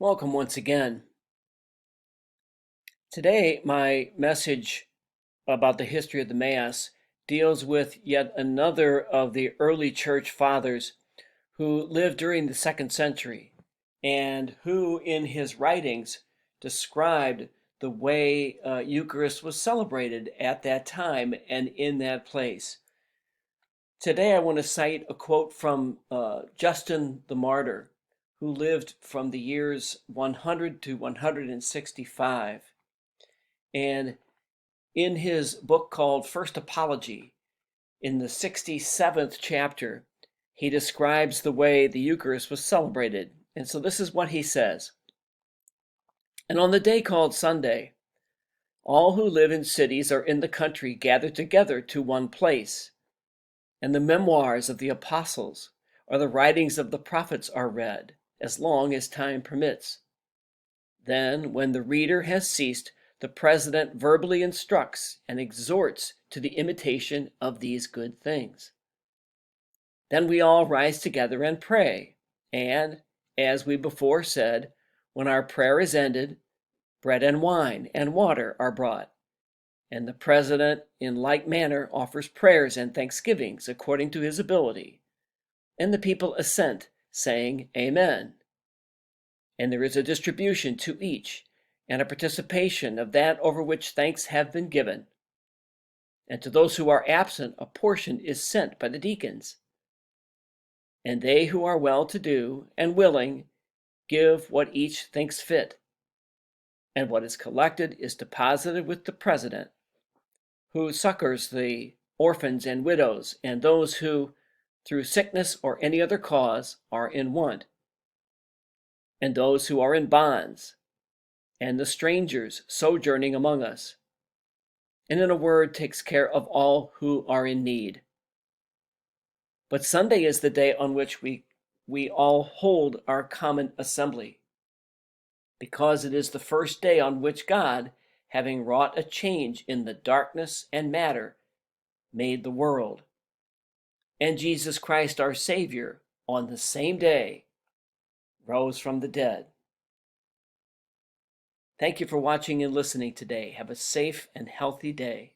Welcome once again. Today, my message about the history of the Mass deals with yet another of the early church fathers who lived during the second century and who, in his writings, described the way Eucharist was celebrated at that time and in that place. Today, I want to cite a quote from Justin the Martyr, who lived from the years 100 to 165. And in his book called First Apology, in the 67th chapter, he describes the way the Eucharist was celebrated. And so this is what he says. And on the day called Sunday, all who live in cities or in the country gather together to one place, and the memoirs of the apostles or the writings of the prophets are read, as long as time permits. Then, when the reader has ceased, the president verbally instructs and exhorts to the imitation of these good things. Then we all rise together and pray, and, as we before said, when our prayer is ended, bread and wine and water are brought, and the president in like manner offers prayers and thanksgivings according to his ability, and the people assent, saying, Amen. And there is a distribution to each, and a participation of that over which thanks have been given. And to those who are absent, a portion is sent by the deacons. And they who are well to do and willing give what each thinks fit. And what is collected is deposited with the president, who succors the orphans and widows and those who, through sickness or any other cause, are in want, and those who are in bonds, and the strangers sojourning among us, and in a word, takes care of all who are in need. But Sunday is the day on which we all hold our common assembly, because it is the first day on which God, having wrought a change in the darkness and matter, made the world. And Jesus Christ, our Savior, on the same day, rose from the dead. Thank you for watching and listening today. Have a safe and healthy day.